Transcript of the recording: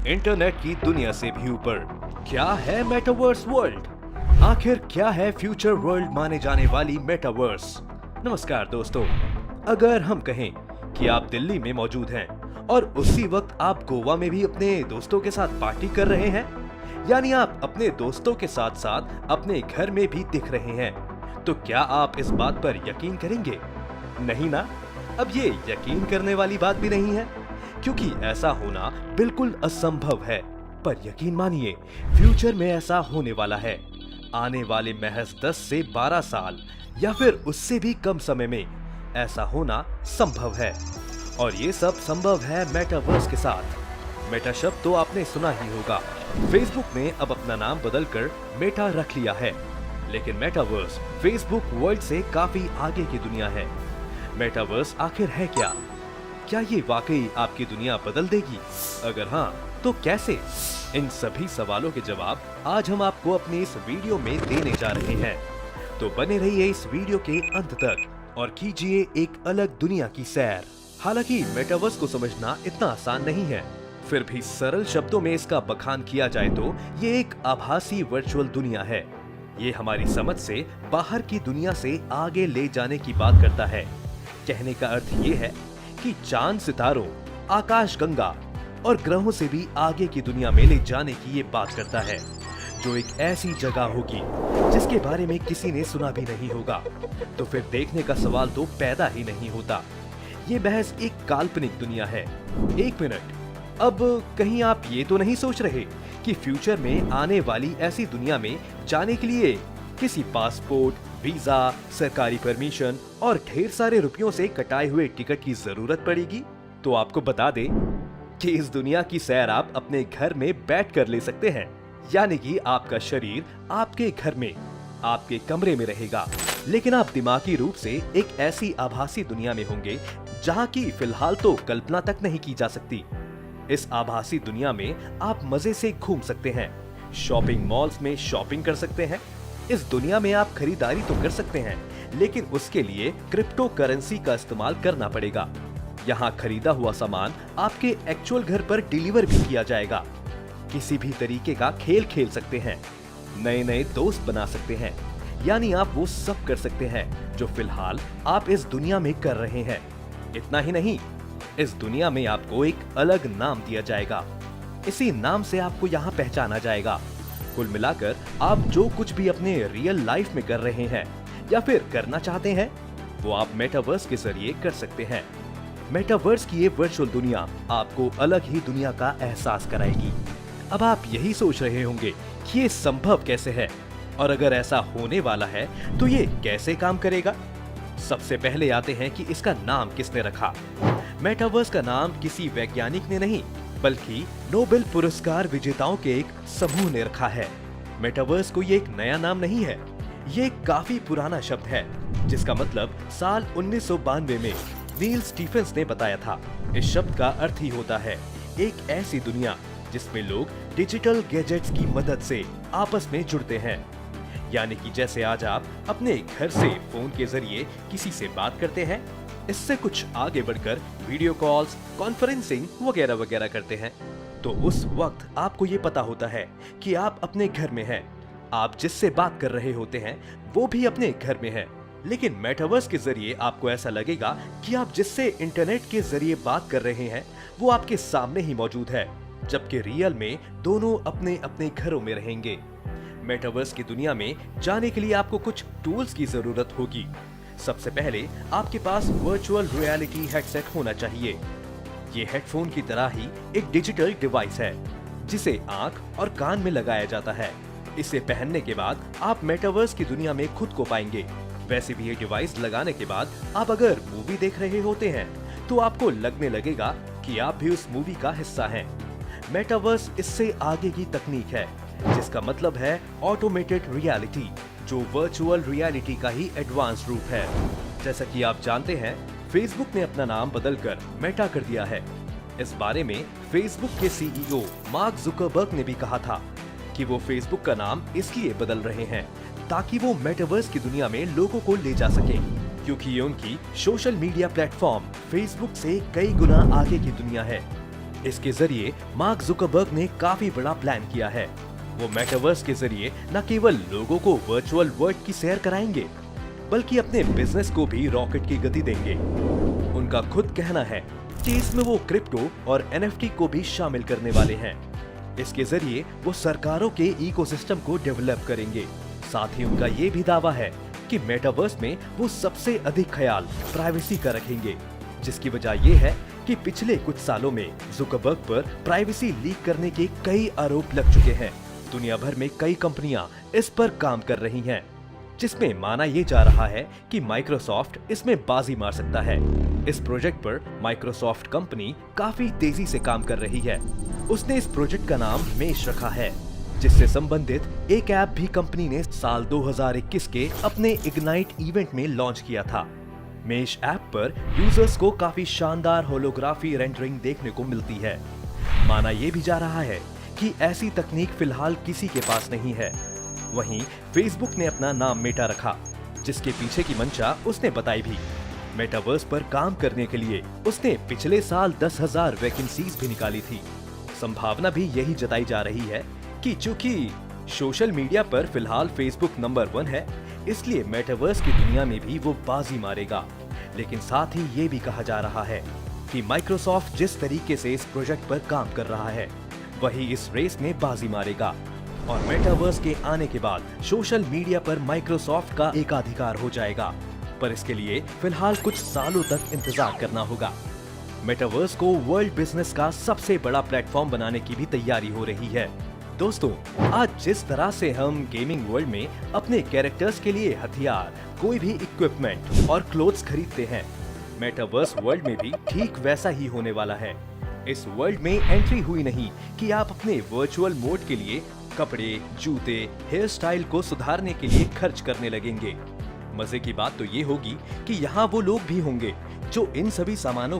Internet की दुनिया से भी ऊपर। क्या है मेटावर्स वर्ल्ड? आखिर क्या है फ्यूचर वर्ल्ड माने जाने वाली मेटावर्स? नमस्कार दोस्तों, अगर हम कहें कि आप दिल्ली में मौजूद हैं और उसी वक्त आप गोवा में भी अपने दोस्तों के साथ पार्टी कर रहे हैं, यानी आप अपने दोस्तों के साथ साथ अपने घर में भी दिख रहे हैं, तो क्या आप इस बात पर यकीन करेंगे? नहीं ना। अब ये यकीन करने वाली बात भी नहीं है, क्योंकि ऐसा होना बिल्कुल असंभव है। पर यकीन मानिए, फ्यूचर में ऐसा होने वाला है। आने वाले महज 10 से 12 साल या फिर उससे भी कम समय में ऐसा होना संभव है। और ये सब संभव है मेटावर्स के साथ। मेटा शब्द तो आपने सुना ही होगा। फेसबुक ने अब अपना नाम बदलकर मेटा रख लिया है, लेकिन मेटावर्स फेसबुक वर्ल्ड से काफी आगे की दुनिया है। मेटावर्स आखिर है क्या? क्या ये वाकई आपकी दुनिया बदल देगी? अगर हाँ, तो कैसे? इन सभी सवालों के जवाब आज हम आपको अपनी इस वीडियो में देने जा रहे हैं। तो बने रहिए इस वीडियो के अंत तक और कीजिए एक अलग दुनिया की सैर। हालांकि मेटावर्स को समझना इतना आसान नहीं है, फिर भी सरल शब्दों में इसका बखान किया जाए तो ये एक आभासी वर्चुअल दुनिया है। ये हमारी समझ से बाहर की दुनिया से आगे ले जाने की बात करता है। कहने का अर्थ ये है कि चांद, सितारों, आकाश गंगा और ग्रहों से भी आगे की दुनिया में ले जाने की ये बात करता है, जो एक ऐसी जगह होगी जिसके बारे में किसी ने सुना भी नहीं होगा। तो फिर देखने का सवाल तो पैदा ही नहीं होता। ये महज एक काल्पनिक दुनिया है। एक मिनट, अब कहीं आप ये तो नहीं सोच रहे कि फ्यूचर में आने वाली ऐसी दुनिया में जाने के लिए किसी पासपोर्ट, वीजा, सरकारी परमिशन और ढेर सारे रुपयों से कटाए हुए टिकट की जरूरत पड़ेगी? तो आपको बता दें कि इस दुनिया की सैर आप अपने घर में बैठ कर ले सकते हैं। यानी कि आपका शरीर आपके घर में, आपके कमरे में रहेगा, लेकिन आप दिमागी रूप से एक ऐसी आभासी दुनिया में होंगे जहां की फिलहाल तो कल्पना तक नहीं की जा सकती। इस आभासी दुनिया में आप मजे से घूम सकते हैं, शॉपिंग मॉल्स में शॉपिंग कर सकते हैं। इस दुनिया में आप खरीदारी तो कर सकते हैं, लेकिन उसके लिए क्रिप्टो करेंसी का इस्तेमाल करना पड़ेगा। यहाँ खरीदा हुआ सामान आपके एक्चुअल घर पर डिलीवर भी किया जाएगा। किसी भी तरीके का खेल खेल सकते हैं, नए नए दोस्त बना सकते हैं, यानी आप वो सब कर सकते हैं जो फिलहाल आप इस दुनिया में कर रहे हैं। इतना ही नहीं, इस दुनिया में आपको एक अलग नाम दिया जाएगा। इसी नाम से आपको यहाँ पहचाना जाएगा। कुल मिलाकर आप जो कुछ भी अपने रियल लाइफ में कर रहे हैं या फिर करना चाहते हैं, वो आप मेटावर्स के जरिए कर सकते हैं। मेटावर्स की ये वर्चुअल दुनिया आपको अलग ही दुनिया का एहसास कराएगी। अब आप यही सोच रहे होंगे कि ये संभव कैसे है, और अगर ऐसा होने वाला है तो ये कैसे काम करेगा? सबसे पहले आते हैं कि इसका नाम किसने रखा। मेटावर्स का नाम किसी वैज्ञानिक ने नहीं, बल्कि नोबेल पुरस्कार विजेताओं के एक समूह ने रखा है। मेटावर्स को ये एक नया नाम नहीं है, ये काफी पुराना शब्द है, जिसका मतलब साल 1992 में नील स्टीफेंस ने बताया था। इस शब्द का अर्थ ही होता है एक ऐसी दुनिया जिसमें लोग डिजिटल गैजेट्स की मदद से आपस में जुड़ते हैं। यानी कि जैसे आज आप अपने घर से फोन के जरिए किसी से बात करते हैं, इससे कुछ आगे बढ़कर वीडियो कॉल्स, कॉन्फ्रेंसिंग वगैरह वगैरह करते हैं, तो उस वक्त आपको ये पता होता है कि आप अपने घर में हैं। आप जिससे बात कर रहे होते हैं वो भी अपने घर में है। लेकिन मेटावर्स के जरिए आपको ऐसा लगेगा कि आप जिससे इंटरनेट के जरिए बात कर रहे हैं वो आपके सामने ही मौजूद है, जबकि रियल में दोनों अपने अपने घरों में रहेंगे। मेटावर्स की दुनिया में जाने के लिए आपको कुछ टूल्स की जरूरत होगी। सबसे पहले आपके पास वर्चुअल रियलिटी हेडसेट होना चाहिए। ये हेडफोन की तरह ही एक डिजिटल डिवाइस है, जिसे आंख और कान में लगाया जाता है। इसे पहनने के बाद आप मेटावर्स की दुनिया में खुद को पाएंगे। वैसे भी ये डिवाइस लगाने के बाद आप अगर मूवी देख रहे होते हैं तो आपको लगने लगेगा कि आप भी उस मूवी का हिस्सा हैं। मेटावर्स इससे आगे की तकनीक है, जिसका मतलब है ऑटोमेटेड रियलिटी, जो वर्चुअल रियलिटी का ही एडवांस रूप है। जैसा कि आप जानते हैं, फेसबुक ने अपना नाम बदलकर मेटा कर दिया है। इस बारे में फेसबुक के सीईओ मार्क जुकरबर्ग ने भी कहा था कि वो फेसबुक का नाम इसलिए बदल रहे हैं ताकि वो मेटावर्स की दुनिया में लोगों को ले जा सके, क्योंकि ये उनकी सोशल मीडिया प्लेटफॉर्म फेसबुक से कई गुना आगे की दुनिया है। इसके जरिए मार्क जुकरबर्ग ने काफी बड़ा प्लान किया है। वो मेटावर्स के जरिए न केवल लोगों को वर्चुअल वर्ल्ड की सैर कराएंगे, बल्कि अपने बिजनेस को भी रॉकेट की गति देंगे। उनका खुद कहना है कि इसमें वो क्रिप्टो और एनएफटी को भी शामिल करने वाले हैं। इसके जरिए वो सरकारों के इकोसिस्टम को डेवलप करेंगे। साथ ही उनका ये भी दावा है कि मेटावर्स में वो सबसे अधिक ख्याल प्राइवेसी का रखेंगे, जिसकी वजह ये है कि पिछले कुछ सालों में जुकरबर्ग पर प्राइवेसी लीक करने के कई आरोप लग चुके हैं। दुनिया भर में कई कंपनियां इस पर काम कर रही हैं, जिसमें माना ये जा रहा है कि माइक्रोसॉफ्ट इसमें बाजी मार सकता है। इस प्रोजेक्ट पर माइक्रोसॉफ्ट कंपनी काफी तेजी से काम कर रही है। उसने इस प्रोजेक्ट का नाम मेश रखा है, जिससे संबंधित एक ऐप भी कंपनी ने साल 2021 के अपने इग्नाइट इवेंट में लॉन्च किया था। मेश ऐप पर यूजर्स को काफी शानदार होलोग्राफी रेंडरिंग देखने को मिलती है। माना यह भी जा रहा है कि ऐसी तकनीक फिलहाल किसी के पास नहीं है। वहीं फेसबुक ने अपना नाम मेटा रखा, जिसके पीछे की मंशा उसने बताई भी। मेटावर्स पर काम करने के लिए उसने पिछले साल 10,000 वैकेंसीज भी निकाली थी। संभावना भी यही जताई जा रही है कि चूंकि सोशल मीडिया पर फिलहाल फेसबुक नंबर 1 है, इसलिए मेटावर्स की दुनिया में भी वो बाजी मारेगा। लेकिन साथ ही ये भी कहा जा रहा है कि माइक्रोसॉफ्ट जिस तरीके से इस प्रोजेक्ट पर काम कर रहा है, वही इस रेस में बाजी मारेगा और मेटावर्स के आने के बाद सोशल मीडिया पर माइक्रोसॉफ्ट का एकाधिकार हो जाएगा। पर इसके लिए फिलहाल कुछ सालों तक इंतजार करना होगा। मेटावर्स को वर्ल्ड बिजनेस का सबसे बड़ा प्लेटफॉर्म बनाने की भी तैयारी हो रही है। दोस्तों, आज जिस तरह से हम गेमिंग वर्ल्ड में अपने कैरेक्टर्स के लिए हथियार, कोई भी इक्विपमेंट और क्लोथ्स खरीदते हैं, मेटावर्स वर्ल्ड में भी ठीक वैसा ही होने वाला है। इस वर्ल्ड में एंट्री हुई नहीं कि आप अपने वर्चुअल मोड के लिए कपड़े, जूते, हेयर स्टाइल को सुधारने के लिए खर्च करने लगेंगे। मजे की बात तो ये होगी कि यहाँ वो लोग भी होंगे जो इन सभी सामानों को